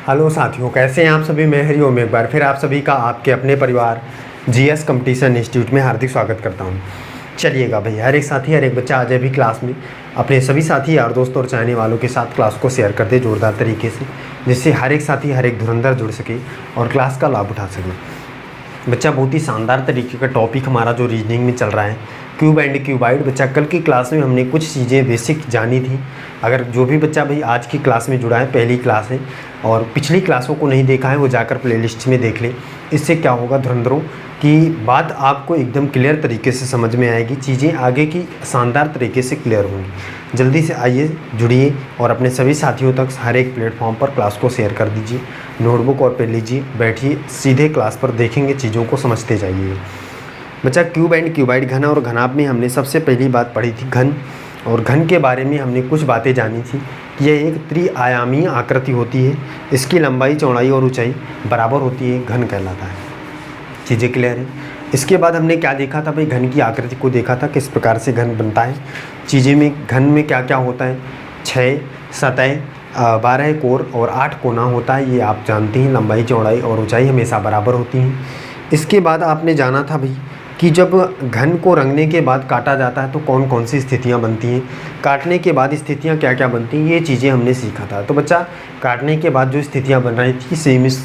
Hello साथियों, कैसे हैं आप सभी। मैं हरिओम एक बार फिर आप सभी का आपके अपने परिवार जीएस कंपटीशन इंस्टीट्यूट में हार्दिक स्वागत करता हूं। चलिएगा भाई, हर एक साथी हर एक बच्चा आ जाए भी क्लास में, अपने सभी साथी यार दोस्तों और चाहने वालों के साथ क्लास को शेयर कर दे जोरदार तरीके से, जिससे हर एक साथी हर एक धुरंधर जुड़ सके और क्लास का लाभ उठा सके। बच्चा बहुत ही शानदार तरीके का टॉपिक हमारा जो रीजनिंग में चल रहा है, क्यूब एंड क्यूबाइड। बच्चा कल की क्लास में हमने कुछ चीज़ें बेसिक जानी थी। अगर जो भी बच्चा भाई आज की क्लास में जुड़ा है, पहली क्लास है और पिछली क्लासों को नहीं देखा है, वो जाकर प्लेलिस्ट में देख ले। इससे क्या होगा, धुरंधरों की बात आपको एकदम क्लियर तरीके से समझ में आएगी, चीज़ें आगे की शानदार तरीके से क्लियर होंगी। जल्दी से आइए, जुड़िए और अपने सभी साथियों तक हर एक प्लेटफॉर्म पर क्लास को शेयर कर दीजिए। नोटबुक और पेन लीजिए, बैठिए, सीधे क्लास पर देखेंगे, चीज़ों को समझते जाइए। बच्चा क्यूब एंड क्यूबाइड, घन और घनाभ में हमने सबसे पहली बात पढ़ी थी घन, और घन के बारे में हमने कुछ बातें जानी थी कि यह एक त्रिआयामी आकृति होती है, इसकी लंबाई चौड़ाई और ऊंचाई बराबर होती है, घन कहलाता है। चीज़ें क्लियर है। इसके बाद हमने क्या देखा था भाई, घन की आकृति को देखा था, किस प्रकार से घन बनता है। चीज़ें में घन में क्या क्या होता है, 6 सतह, 12 कोर और 8 कोना होता है, ये आप जानते हैं। लंबाई चौड़ाई और ऊंचाई हमेशा बराबर होती हैं। इसके बाद आपने जाना था भाई कि जब घन को रंगने के बाद काटा जाता है तो कौन कौन सी स्थितियां बनती हैं, काटने के बाद स्थितियां क्या क्या बनती हैं, ये चीज़ें हमने सीखा था। तो बच्चा काटने के बाद जो स्थितियां बन रही थी, सेम इस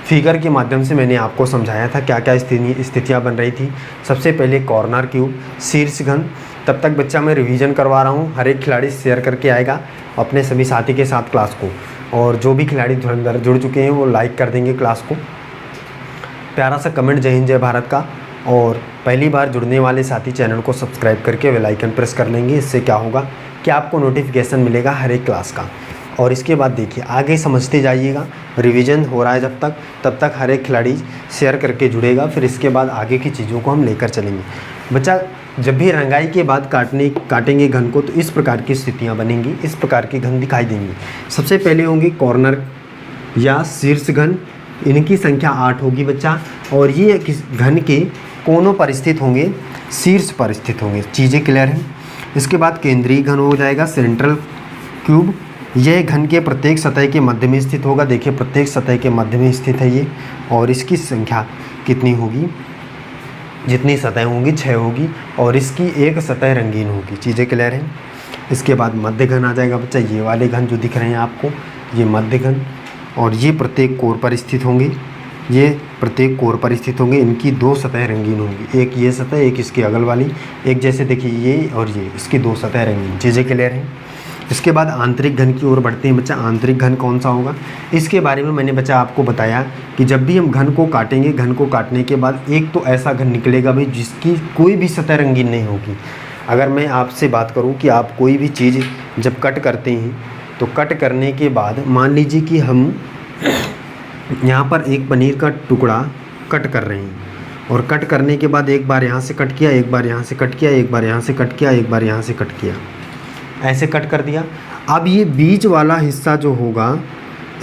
फिगर के माध्यम से मैंने आपको समझाया था क्या क्या स्थितियां बन रही थी। सबसे पहले कॉर्नर क्यूब, शीर्ष घन। तब तक बच्चा मैं रिवीजन करवा रहा हूँ, हर एक खिलाड़ी शेयर करके आएगा अपने सभी साथी के साथ क्लास को, और जो भी खिलाड़ी धुरंधर जुड़ चुके हैं वो लाइक कर देंगे क्लास को। प्यारा सा कमेंट जय हिंद जय भारत का, और पहली बार जुड़ने वाले साथी चैनल को सब्सक्राइब करके बेल आइकन प्रेस कर लेंगे। इससे क्या होगा कि आपको नोटिफिकेशन मिलेगा हर एक क्लास का। और इसके बाद देखिए आगे समझते जाइएगा, रिवीजन हो रहा है तब तक हर एक खिलाड़ी शेयर करके जुड़ेगा। फिर इसके बाद आगे की चीज़ों को हम लेकर चलेंगे। बच्चा जब भी रंगाई के बाद काटेंगे घन को, तो इस प्रकार की स्थितियाँ बनेंगी, इस प्रकार के घन दिखाई देंगे। सबसे पहले होंगे कॉर्नर या शीर्ष घन, इनकी संख्या 8 होगी बच्चा, और ये किस घन के कोनों पर स्थित होंगे, शीर्ष पर स्थित होंगे। चीज़ें क्लियर हैं। इसके बाद केंद्रीय घन हो जाएगा, सेंट्रल क्यूब। यह घन के प्रत्येक सतह के मध्य में स्थित होगा। देखिए प्रत्येक सतह के मध्य में स्थित है ये, और इसकी संख्या कितनी होगी, जितनी सतह होंगी 6 होगी, और इसकी एक सतह रंगीन होगी। चीज़ें क्लियर हैं। इसके बाद मध्य घन आ जाएगा बच्चा, ये वाले घन जो दिख रहे हैं आपको, ये मध्य घन, और ये प्रत्येक कोर पर स्थित होंगे, ये प्रत्येक कोर पर स्थित होंगे। इनकी 2 सतह रंगीन होंगी, एक ये सतह एक इसकी अगल वाली, एक जैसे देखिए ये और ये, इसकी 2 सतह रंगीन। चीज़ें क्लियर हैं। इसके बाद आंतरिक घन की ओर बढ़ते हैं बच्चा। आंतरिक घन कौन सा होगा, इसके बारे में मैंने बच्चा आपको बताया कि जब भी हम घन को काटेंगे, घन को काटने के बाद एक तो ऐसा घन निकलेगा भाई जिसकी कोई भी सतह रंगीन नहीं होगी। अगर मैं आपसे बात करूँ कि आप कोई भी चीज़ जब कट करते हैं, तो कट करने के बाद मान लीजिए कि हम यहाँ पर एक पनीर का टुकड़ा कट कर रहे हैं, और कट करने के बाद एक बार यहाँ से कट किया, एक बार यहाँ से कट किया, एक बार यहाँ से कट किया, एक बार यहाँ से कट किया, ऐसे कट कर दिया। अब ये बीच वाला हिस्सा जो होगा,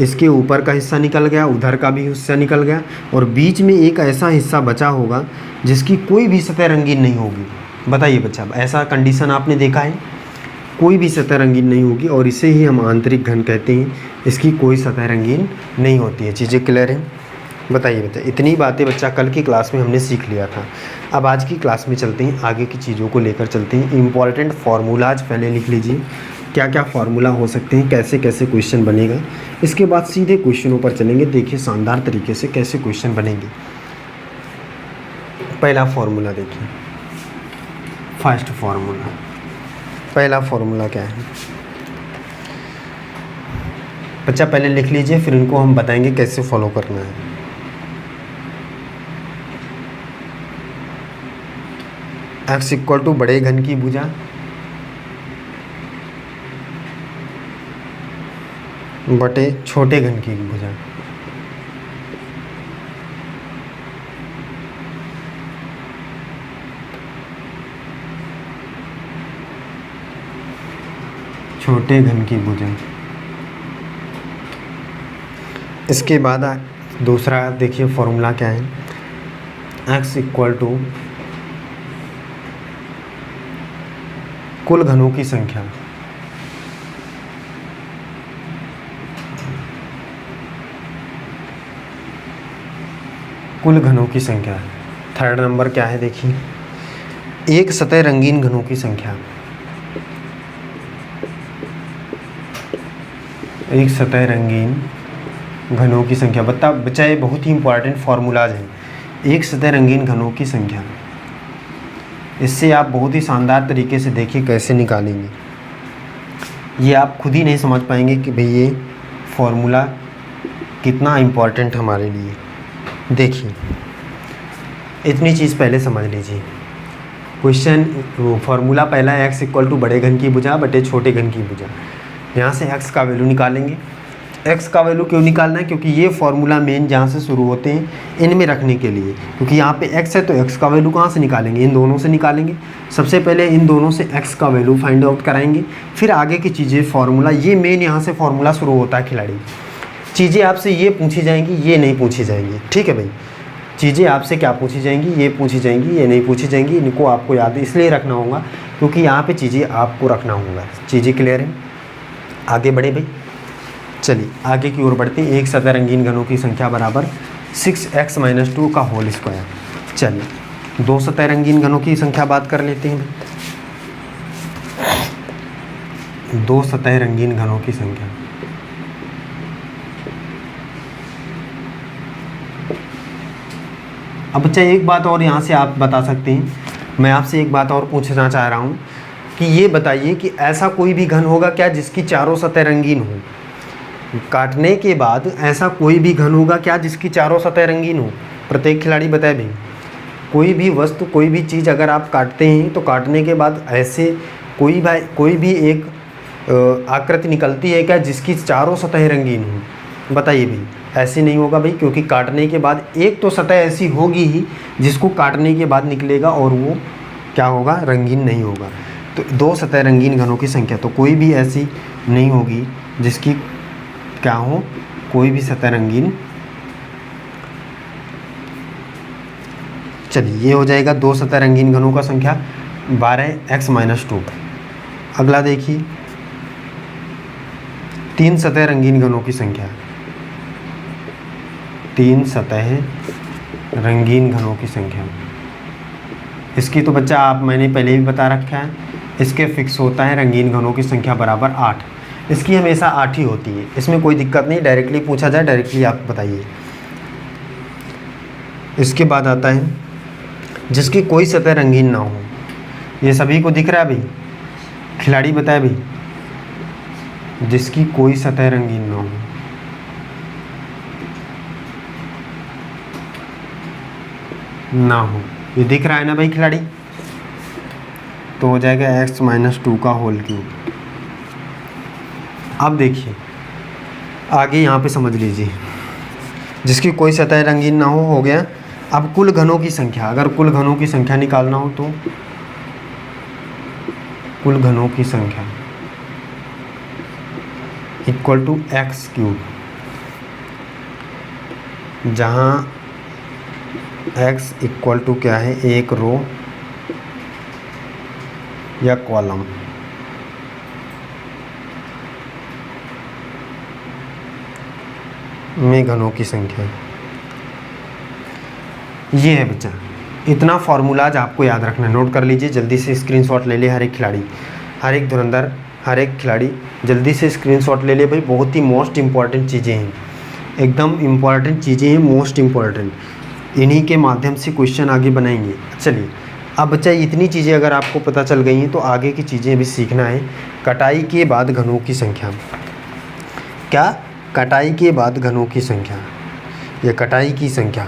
इसके ऊपर का हिस्सा निकल गया, उधर का भी हिस्सा निकल गया, और बीच में एक ऐसा हिस्सा बचा होगा जिसकी कोई भी सतह रंगीन नहीं होगी। बताइए बच्चा, ऐसा कंडीशन आपने देखा है, कोई भी सतह रंगीन नहीं होगी, और इसे ही हम आंतरिक घन कहते हैं। इसकी कोई सतह रंगीन नहीं होती है। चीज़ें क्लियर हैं। बताइए बच्चा, इतनी बातें बच्चा कल की क्लास में हमने सीख लिया था। अब आज की क्लास में चलते हैं, आगे की चीज़ों को लेकर चलते हैं। इंपॉर्टेंट फार्मूलाज पहले लिख लीजिए, क्या क्या फार्मूला हो सकते हैं, कैसे कैसे क्वेश्चन बनेगा। इसके बाद सीधे क्वेश्चनों पर चलेंगे, देखिए शानदार तरीके से कैसे क्वेश्चन बनेंगे। पहला फार्मूला देखिए, फर्स्ट फार्मूला, पहला फार्मूला क्या है बच्चा, पहले लिख लीजिए, फिर इनको हम बताएंगे कैसे फॉलो करना है। x इक्वल टू बड़े घन की भुजा बटे छोटे घन की भुजा। छोटे घन की भुजा। इसके बाद दूसरा देखिए फॉर्मूला क्या है, x इक्वल टू कुल घनों की संख्या कुल घनों की संख्या। थर्ड नंबर क्या है देखिए, एक सतह रंगीन घनों की संख्या। एक सतह रंगीन घनों की संख्या बच्चा ये बहुत ही इंपॉर्टेंट फार्मूलाज हैं। एक सतह रंगीन घनों की संख्या, इससे आप बहुत ही शानदार तरीके से देखिए कैसे निकालेंगे। ये आप खुद ही नहीं समझ पाएंगे कि भाई ये फॉर्मूला कितना इम्पोर्टेंट हमारे लिए। देखिए इतनी चीज़ पहले समझ लीजिए। क्वेश्चन फार्मूला पहला है x इक्वल टू बड़े घन की भुजा बटे छोटे घन की भुजा। यहाँ से x का वैल्यू निकालेंगे। x का वैल्यू क्यों निकालना है, क्योंकि ये फार्मूला मेन जहाँ से शुरू होते हैं इनमें रखने के लिए, क्योंकि यहाँ पे x है तो x का वैल्यू कहाँ से निकालेंगे, इन दोनों से निकालेंगे। सबसे पहले इन दोनों से x का वैल्यू फाइंड आउट कराएंगे, फिर आगे की चीज़ें फार्मूला, ये मेन यहाँ से फार्मूला शुरू होता है खिलाड़ी। चीज़ें आपसे ये पूछी जाएंगी, ये नहीं पूछी जाएंगी, ठीक है भाई। चीज़ें आपसे क्या पूछी जाएंगी, ये पूछी जाएंगी, ये नहीं पूछी जाएंगी। इनको आपको याद इसलिए रखना होगा क्योंकि यहाँ पे चीज़ें आपको रखना होगा। चीज़ें क्लियर हैं, आगे बढ़े भाई। चलिए आगे की ओर बढ़ते हैं। एक सतह रंगीन घनों की संख्या बराबर 6x - 2 का होल स्क्वायर। चलिए दो सतह रंगीन घनों की संख्या बात कर लेते हैं। दो सतह रंगीन घनों की संख्या, अब बच्चा एक बात और यहाँ से आप बता सकते हैं, मैं आपसे एक बात और पूछना चाह रहा हूँ कि ये बताइए कि ऐसा कोई भी घन होगा क्या जिसकी चारों सतह रंगीन हो। काटने के बाद ऐसा कोई भी घन होगा क्या जिसकी चारों सतह रंगीन हो। प्रत्येक खिलाड़ी बताए भाई, कोई भी वस्तु, कोई भी चीज़ अगर आप काटते हैं तो काटने के बाद ऐसे कोई भी एक आकृति निकलती है क्या जिसकी चारों सतह रंगीन हो। बताइए भाई, ऐसे नहीं होगा भाई, क्योंकि काटने के बाद एक तो सतह ऐसी होगी ही जिसको काटने के बाद निकलेगा और वो क्या होगा, रंगीन नहीं होगा। तो दो सतह रंगीन घनों की संख्या, तो कोई भी ऐसी नहीं होगी जिसकी क्या हो, कोई भी सतह रंगीन। चलिए ये हो जाएगा दो सतह रंगीन घनों का संख्या 12x - 2। अगला देखिए, तीन सतह रंगीन घनों की संख्या। तीन सतह रंगीन घनों की संख्या, इसकी तो बच्चा आप मैंने पहले भी बता रखा है, इसके फिक्स होता है रंगीन घनों की संख्या बराबर 8। इसकी हमेशा 8 ही होती है, इसमें कोई दिक्कत नहीं, डायरेक्टली पूछा जाए डायरेक्टली आप बताइए। इसके बाद आता है जिसकी कोई सतह रंगीन ना हो। ये सभी को दिख रहा है भाई, खिलाड़ी बताए भाई, जिसकी कोई सतह रंगीन ना हो। ये दिख रहा है ना भाई खिलाड़ी, तो हो जाएगा x - 2 का होल क्यूब। अब देखिए आगे यहाँ पे समझ लीजिए, जिसकी कोई सतह रंगीन ना हो गया। अब कुल घनों की संख्या, अगर कुल घनों की संख्या निकालना हो तो कुल घनों की संख्या इक्वल टू x क्यूब, जहाँ x इक्वल टू क्या है, एक रो या कॉलम। में घनों की संख्या ये है बच्चा। इतना फार्मूलाज आपको याद रखना है, नोट कर लीजिए, जल्दी से स्क्रीनशॉट ले ले हर एक खिलाड़ी, हर एक धुरंधर, हर एक खिलाड़ी जल्दी से स्क्रीनशॉट ले ले भाई। बहुत ही मोस्ट इम्पॉर्टेंट चीज़ें हैं, एकदम इम्पॉर्टेंट चीज़ें हैं, मोस्ट इम्पॉर्टेंट। इन्हीं के माध्यम से क्वेश्चन आगे बनाएंगे। चलिए अब बच्चा इतनी चीज़ें अगर आपको पता चल गई हैं तो आगे की चीज़ें भी सीखना है। कटाई के बाद घनों की संख्या, क्या कटाई के बाद घनों की संख्या, या कटाई की संख्या।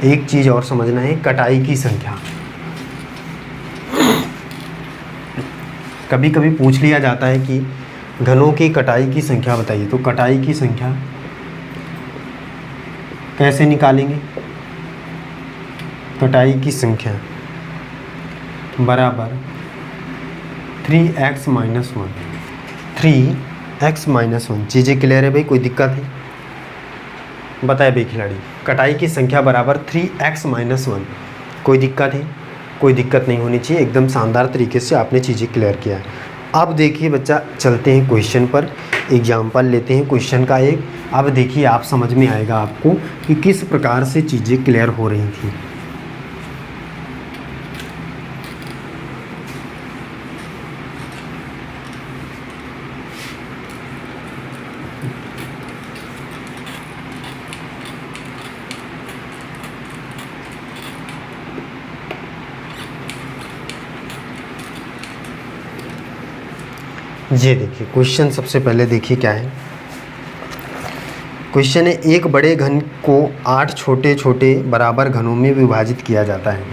एक चीज़ और समझना है, कटाई की संख्या। कभी कभी पूछ लिया जाता है कि घनों की कटाई की संख्या बताइए, तो कटाई की संख्या कैसे निकालेंगे। कटाई की संख्या बराबर 3x - 1। 3x - 1। चीज़ें क्लियर है भाई, कोई दिक्कत है बताए भाई खिलाड़ी। कटाई की संख्या बराबर 3x - 1। कोई दिक्कत है, कोई दिक्कत नहीं होनी चाहिए, एकदम शानदार तरीके से आपने चीज़ें क्लियर किया है। अब देखिए बच्चा, चलते हैं क्वेश्चन पर, एग्जाम्पल लेते हैं क्वेश्चन का एक। अब देखिए आप समझ में आएगा आपको कि किस प्रकार से चीज़ें क्लियर हो रही थी। ये देखिए क्वेश्चन, सबसे पहले देखिए क्या है क्वेश्चन है। एक बड़े घन को 8 छोटे छोटे बराबर घनों में विभाजित किया जाता है।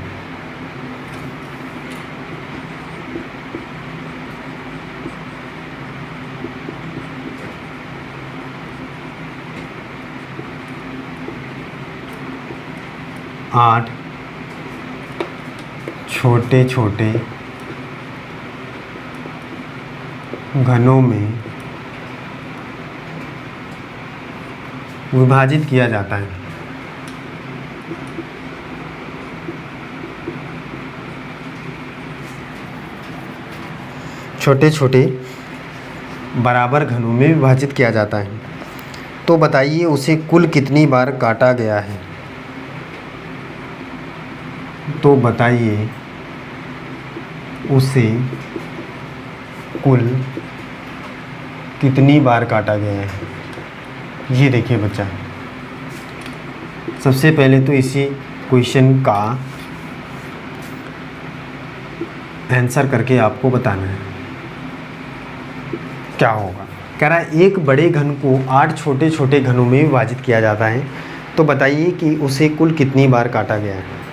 आठ छोटे छोटे घनों में विभाजित किया जाता है। छोटे छोटे बराबर घनों में विभाजित किया जाता है। तो बताइए उसे कुल कितनी बार काटा गया है। तो बताइए उसे कुल कितनी बार काटा गया है। ये देखिए बच्चा, सबसे पहले तो इसी क्वेश्चन का आंसर करके आपको बताना है क्या होगा। कह रहा है एक बड़े घन को 8 छोटे छोटे घनों में विभाजित किया जाता है। तो बताइए कि उसे कुल कितनी बार काटा गया है।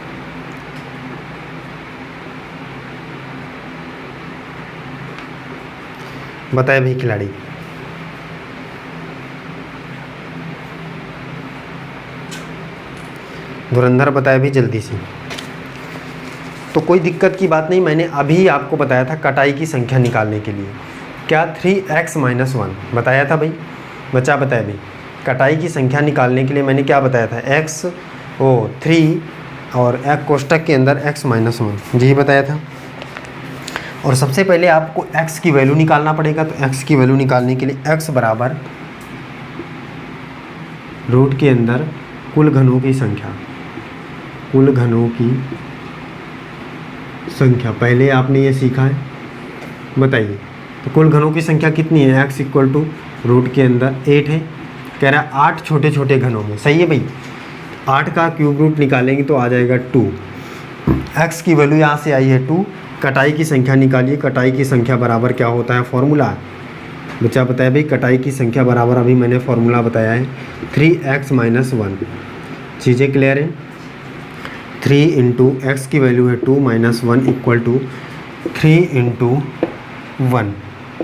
बताए भाई खिलाड़ी। धुरंधर बताए भी जल्दी से। तो कोई दिक्कत की बात नहीं, मैंने अभी आपको बताया था कटाई की संख्या निकालने के लिए। क्या 3x - 1 बताया था भाई। बच्चा बताए भाई, कटाई की संख्या निकालने के लिए मैंने क्या बताया था, 3 और एक कोष्टक के अंदर x - 1 यही बताया था। और सबसे पहले आपको x की वैल्यू निकालना पड़ेगा। तो x की वैल्यू निकालने के लिए x बराबर रूट के अंदर कुल घनों की संख्या, कुल घनों की संख्या पहले आपने ये सीखा है। बताइए तो कुल घनों की संख्या कितनी है, x = रूट के अंदर 8 है। कह रहा है 8 छोटे छोटे घनों में, सही है भाई। 8 का क्यूब रूट निकालेंगे तो आ जाएगा 2। x की वैल्यू यहाँ से आई है 2। कटाई की संख्या निकालिए। कटाई की संख्या बराबर क्या होता है, फॉर्मूला। बच्चा बताया भाई, कटाई की संख्या बराबर अभी मैंने फॉर्मूला बताया है 3x - 1। चीज़ें क्लियर है। 3 × x की वैल्यू है 2 - 1 = 3 × 1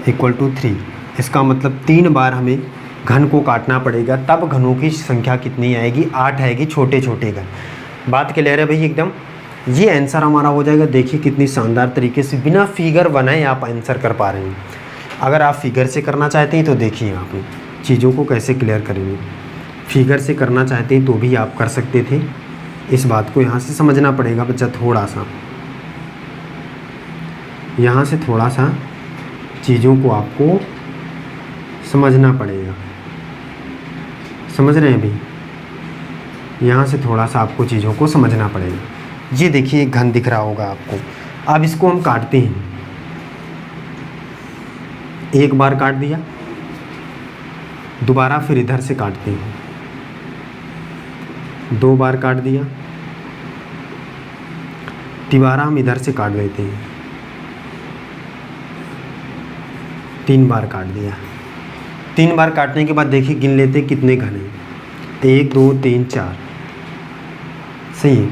= 3। इसका मतलब 3 बार हमें घन को काटना पड़ेगा, तब घनों की संख्या कितनी आएगी, 8 आएगी, छोटे छोटे घन। बात क्लियर है भाई एकदम। ये आंसर हमारा हो जाएगा। देखिए कितनी शानदार तरीके से बिना फिगर बनाए आप आंसर कर पा रहे हैं। अगर आप फिगर से करना चाहते हैं तो देखिए यहाँ पे चीज़ों को कैसे क्लियर करेंगे। फिगर से करना चाहते हैं तो भी आप कर सकते थे। इस बात को यहाँ से समझना पड़ेगा बच्चा, थोड़ा सा यहाँ से थोड़ा सा चीज़ों को आपको समझना पड़ेगा। समझ रहे हैं अभी, यहाँ से थोड़ा सा आपको चीज़ों को समझना पड़ेगा। ये देखिए एक घन दिख रहा होगा आपको। अब इसको हम काटते हैं। एक बार काट दिया, दोबारा फिर इधर से काटते हैं। 2 बार काट दिया, दोबारा हम इधर से काट देते हैं। 3 बार काट दिया। 3 बार काटने के बाद देखिए गिन लेते हैं कितने घन हैं। 1 2 3 4, सही है।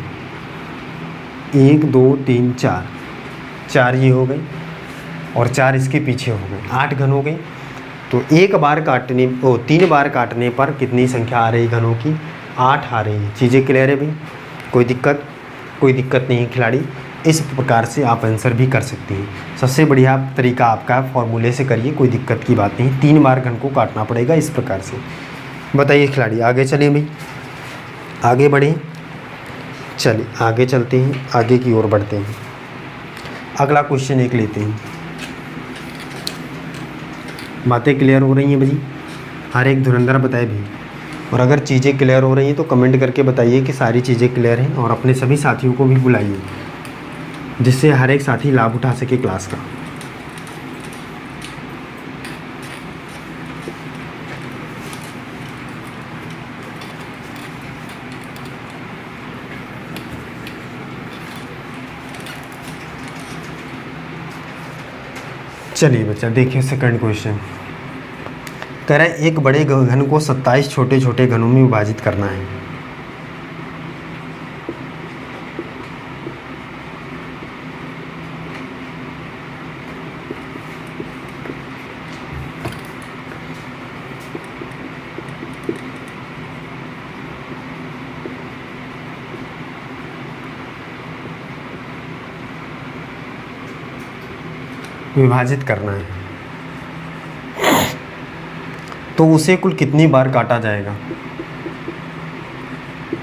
1 2 3 4, 4 ये हो गए और 4 इसके पीछे हो गए, 8 घन हो गए। तो 3 बार काटने पर कितनी संख्या आ रही घनों की, 8 आ रही है। चीज़ें क्लियर है भाई, कोई दिक्कत नहीं है खिलाड़ी। इस प्रकार से आप आंसर भी कर सकते हैं। सबसे बढ़िया तरीका आपका फॉर्मूले से करिए, कोई दिक्कत की बात नहीं। 3 बार घन को काटना पड़ेगा इस प्रकार से। बताइए खिलाड़ी, आगे चलें भाई, आगे बढ़ें। चलिए आगे चलते हैं, आगे की ओर बढ़ते हैं। अगला क्वेश्चन एक लेते हैं। बातें क्लियर हो रही हैं भाई? हर एक धुरंधर बताए भी। और अगर चीज़ें क्लियर हो रही हैं तो कमेंट करके बताइए कि सारी चीज़ें क्लियर हैं, और अपने सभी साथियों को भी बुलाइए जिससे हर एक साथी लाभ उठा सके क्लास का। चलिए बच्चा देखिए सेकंड क्वेश्चन। कह रहा है एक बड़े घन को 27 छोटे छोटे घनों में विभाजित करना है। विभाजित करना है तो उसे कुल कितनी बार काटा जाएगा?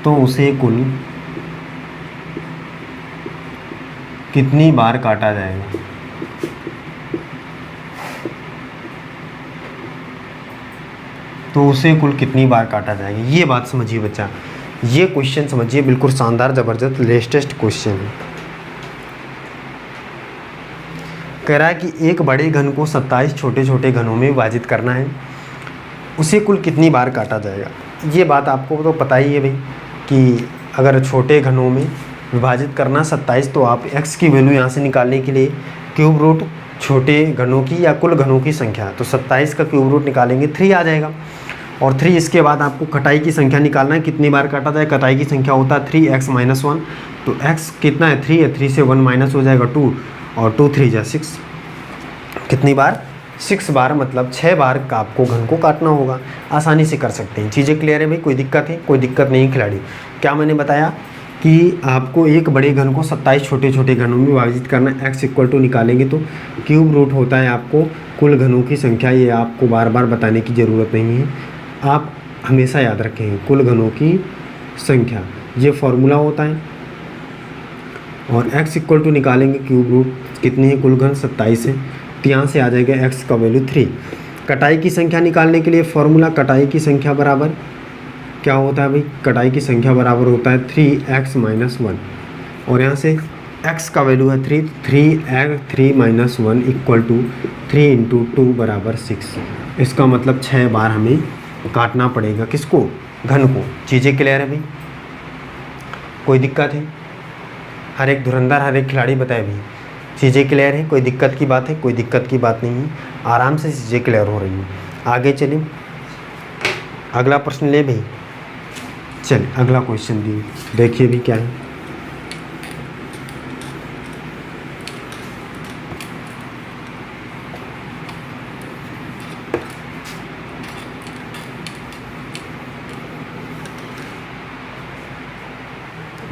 तो उसे कुल कितनी बार काटा जाएगा? तो उसे कुल कितनी बार काटा जाएगा, ये बात समझिए बच्चा। ये क्वेश्चन समझिए, बिल्कुल शानदार ज़बरदस्त लेटेस्ट क्वेश्चन है। कह रहा है कि एक बड़े घन को 27 छोटे छोटे घनों में विभाजित करना है, उसे कुल कितनी बार काटा जाएगा। ये बात आपको तो पता ही है भाई कि अगर छोटे घनों में विभाजित करना 27, तो आप x की वैल्यू यहाँ से निकालने के लिए क्यूब रूट छोटे घनों की या कुल घनों की संख्या, तो 27 का क्यूब रूट निकालेंगे 3 आ जाएगा। और 3 इसके बाद आपको कटाई की संख्या निकालना है, कितनी बार काटा जाए। कटाई की संख्या होता है 3x - 1, तो x कितना है 3 है, 3 से 1 माइनस हो जाएगा 2, और 2 3 जा 6। कितनी बार? 6 बार, मतलब 6 बार का आपको घन को काटना होगा। आसानी से कर सकते हैं। चीज़ें क्लियर है भाई? कोई दिक्कत है? कोई दिक्कत नहीं खिलाड़ी। क्या मैंने बताया कि आपको एक बड़े घन को 27 छोटे छोटे घनों में विभाजित करना। x = निकालेंगे तो क्यूब रूट होता है आपको कुल घनों की संख्या। ये आपको बार बार बताने की ज़रूरत नहीं है, आप हमेशा याद रखेंगे कुल घनों की संख्या, ये फॉर्मूला होता है। और x = निकालेंगे क्यूब रूट, कितनी है कुल घन 27 है, तो यहाँ से आ जाएगा x का वैल्यू 3। कटाई की संख्या निकालने के लिए फॉर्मूला, कटाई की संख्या बराबर क्या होता है भाई? कटाई की संख्या बराबर होता है 3x - 1, और यहाँ से x का वैल्यू है 3, 3 - 1 = 3 × 2 = 6। इसका मतलब 6 बार हमें काटना पड़ेगा। किसको? घन को। चीज़ें क्लियर है भाई? कोई दिक्कत है? हर एक धुरंधर, हर एक खिलाड़ी बताए भाई चीज़ें क्लियर है? कोई दिक्कत की बात है? कोई दिक्कत की बात नहीं है, आराम से चीज़ें क्लियर हो रही हैं। आगे चलिए, अगला प्रश्न ले भाई। चलिए अगला क्वेश्चन देखिए भी क्या है।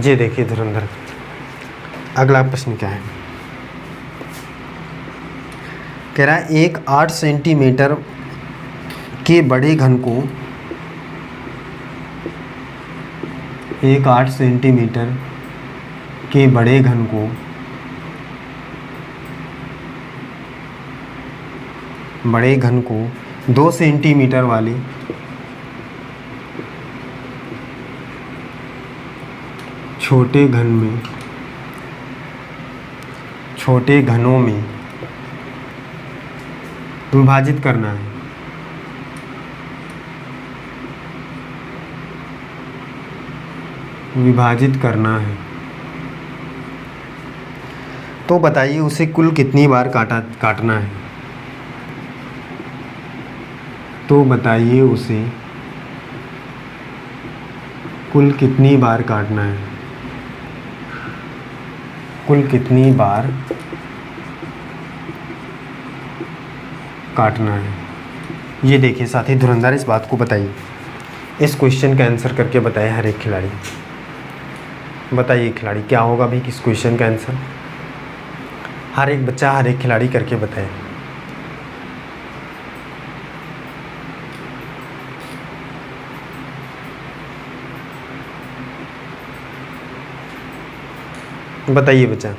ये देखिए धुरंधर, अगला प्रश्न क्या है। कह रहा है एक 8 सेंटीमीटर के बड़े घन को, एक 8 सेंटीमीटर के बड़े घन को बड़े घन को 2 सेंटीमीटर वाले छोटे घनों में विभाजित करना है। विभाजित करना है तो बताइए उसे कुल कितनी बार काटना है। तो बताइए उसे कुल कितनी बार काटना है। कुल कितनी बार काटना है। ये देखिए साथी धुरंधर, इस बात को बताइए, इस क्वेश्चन का आंसर करके बताइए हर एक खिलाड़ी। बताइए खिलाड़ी क्या होगा भाई किस क्वेश्चन का आंसर? हर एक बच्चा, हर एक खिलाड़ी करके बताए। बताइए बच्चा।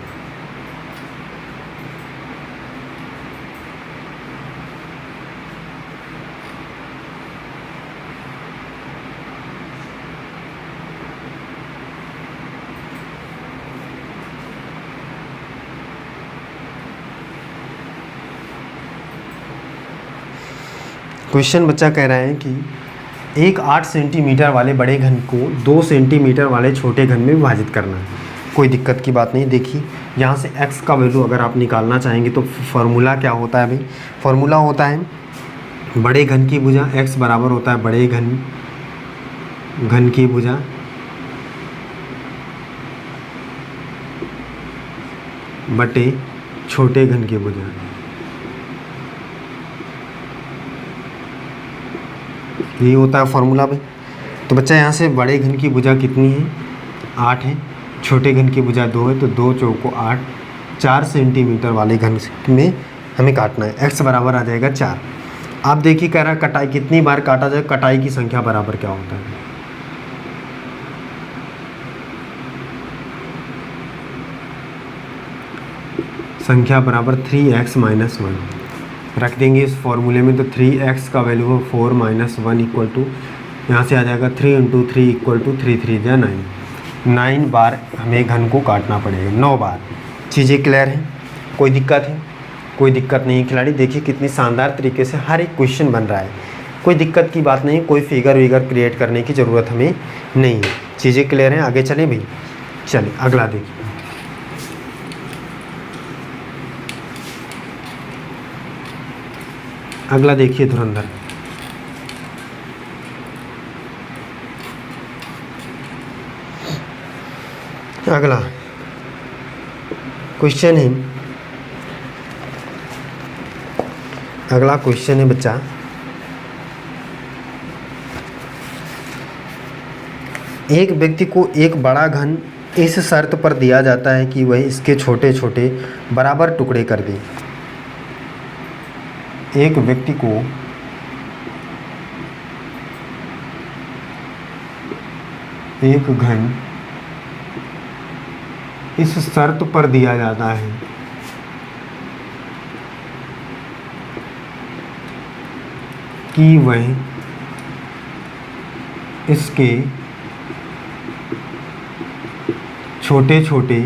क्वेश्चन बच्चा कह रहा है कि एक 8 सेंटीमीटर वाले बड़े घन को 2 सेंटीमीटर वाले छोटे घन में विभाजित करना है। कोई दिक्कत की बात नहीं। देखिए यहाँ से x का वैल्यू अगर आप निकालना चाहेंगे तो फार्मूला क्या होता है भाई? फार्मूला होता है बड़े घन की भुजा, x बराबर होता है बड़े घन की भुजा बटे छोटे घन की भुजा। ये होता है फार्मूला भाई। तो बच्चा यहाँ से बड़े घन की भुजा कितनी है? 8 है। छोटे घन की भुजा 2 है, तो 2 चौको 8, 4 सेंटीमीटर वाले घन में हमें काटना है। x बराबर आ जाएगा 4। आप देखिए कह रहा है कटाई कितनी बार काटा जाए, कटाई की संख्या बराबर क्या होता है? संख्या बराबर 3x - 1 रख देंगे इस फॉर्मूले में। तो 3x का वैल्यू हो 4 - 1 इक्वल टू, यहाँ से आ जाएगा 3 × 3 इक्वल टू 3 3 या 9। 9 बार हमें घन को काटना पड़ेगा, 9 बार। चीज़ें क्लियर हैं? कोई दिक्कत है? कोई दिक्कत नहीं है खिलाड़ी। देखिए कितनी शानदार तरीके से हर एक क्वेश्चन बन रहा है, कोई दिक्कत की बात नहीं। कोई फिगर विगर क्रिएट करने की ज़रूरत हमें नहीं है। चीज़ें क्लियर हैं? आगे चलें भाई। चलिए अगला देखिए। अगला देखिए धुरंधर। अगला क्वेश्चन है, अगला क्वेश्चन है बच्चा, एक व्यक्ति को एक बड़ा घन इस शर्त पर दिया जाता है कि वह इसके छोटे छोटे बराबर टुकड़े कर दे। एक व्यक्ति को एक घन इस शर्त पर दिया जाता है कि वह इसके छोटे छोटे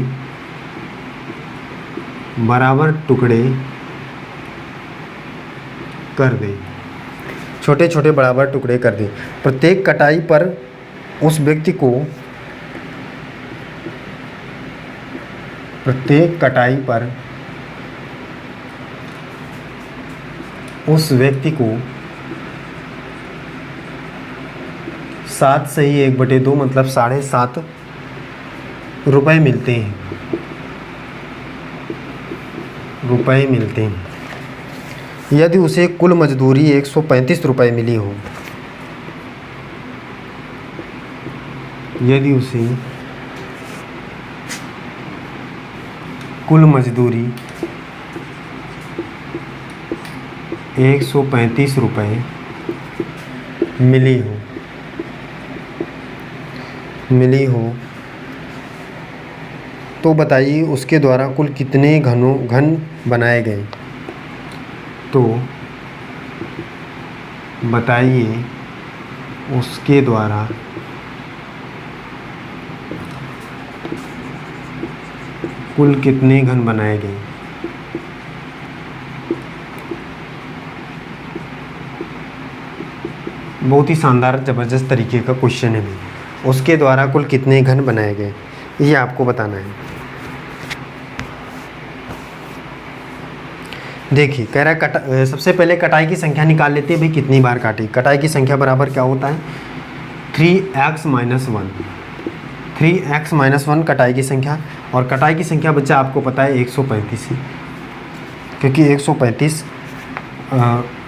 बराबर टुकड़े कर दे। छोटे छोटे बराबर टुकड़े कर दे। प्रत्येक कटाई पर उस व्यक्ति को, प्रत्येक कटाई पर उस व्यक्ति को 7 से ही 1/2 मतलब 7.5 रुपये मिलते हैं, रुपये मिलते हैं। यदि उसे कुल मजदूरी 135 रुपये मिली हो, यदि उसे कुल मजदूरी 135 रुपये मिली हो तो बताइए उसके द्वारा कुल कितने घन बनाए गए। तो बताइए उसके द्वारा कुल कितने घन बनाए गए। बहुत ही शानदार ज़बरदस्त तरीके का क्वेश्चन है। उसके द्वारा कुल कितने घन बनाए गए, ये आपको बताना है। देखिए कह रहा है सबसे पहले कटाई की संख्या निकाल लेते हैं भाई, कितनी बार काटी। कटाई की संख्या बराबर क्या होता है? 3x - 1। 3x - 1 कटाई की संख्या। और कटाई की संख्या बच्चा आपको पता है 135 है, क्योंकि 135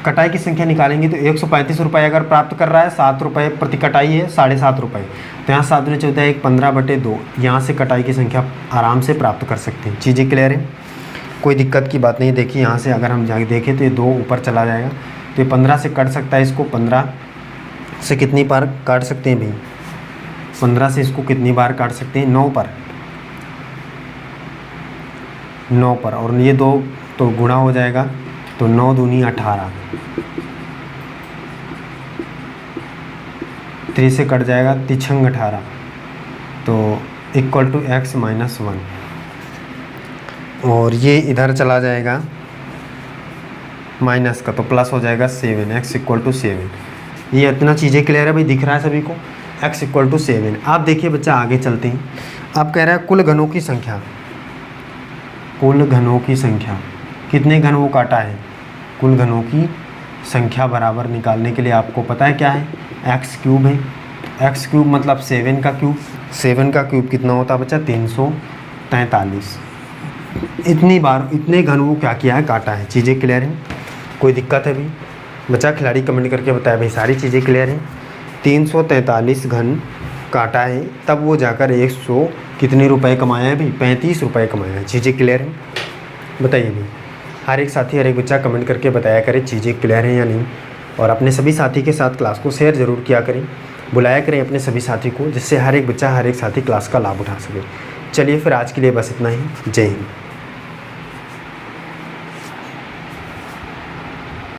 कटाई की संख्या निकालेंगे तो 135 रुपये अगर प्राप्त कर रहा है, 7 रुपये प्रति कटाई है, 7.5 रुपये। तो यहाँ 7 में 14 1 15/2, यहाँ से कटाई की संख्या आराम से प्राप्त कर सकते हैं। चीज़ें क्लियर है? कोई दिक्कत की बात नहीं। देखिए यहाँ से अगर हम जाके देखें तो ये 2 ऊपर चला जाएगा, तो ये 15 से कट सकता है। इसको 15 से कितनी बार काट सकते हैं भाई? 15 से इसको कितनी बार काट सकते हैं? 9 पर। 9 पर, और ये 2 तो गुणा हो जाएगा, तो 9 दूनी 18, 3 से कट जाएगा, 3 18, तो इक्वल टू x - 1। और ये इधर चला जाएगा, माइनस का तो प्लस हो जाएगा 7, x इक्वल टू 7। ये इतना चीज़ें क्लियर है भाई, दिख रहा है सभी को, x इक्वल टू 7। आप देखिए बच्चा आगे चलते हैं। अब कह रहा है कुल घनों की संख्या, कुल घनों की संख्या, कितने घन वो काटा है, कुल घनों की संख्या बराबर निकालने के लिए आपको पता है क्या है, एक्स क्यूब है। एक्स क्यूब मतलब 7 का क्यूब, 7 का क्यूब कितना होता है बच्चा 343। इतनी बार इतने घन वो क्या किया है, काटा है। चीज़ें क्लियर हैं, कोई दिक्कत है भाई? बच्चा खिलाड़ी कमेंट करके बताया भाई सारी चीज़ें क्लियर हैं। 343 घन काटा है, तब वो जाकर 100 कितने रुपए कमाया है भाई, 35 रुपये कमाया है। चीज़ें क्लियर हैं, बताइए भाई। हर एक साथी हर एक बच्चा कमेंट करके बताया करे चीज़ें क्लियर हैं या नहीं। और अपने सभी साथी के साथ क्लास को शेयर ज़रूर किया करें, बुलाया करें अपने सभी साथी को, जिससे हर एक बच्चा हर एक साथी क्लास का लाभ उठा सके। चलिए फिर आज के लिए बस इतना ही। जय हिंद।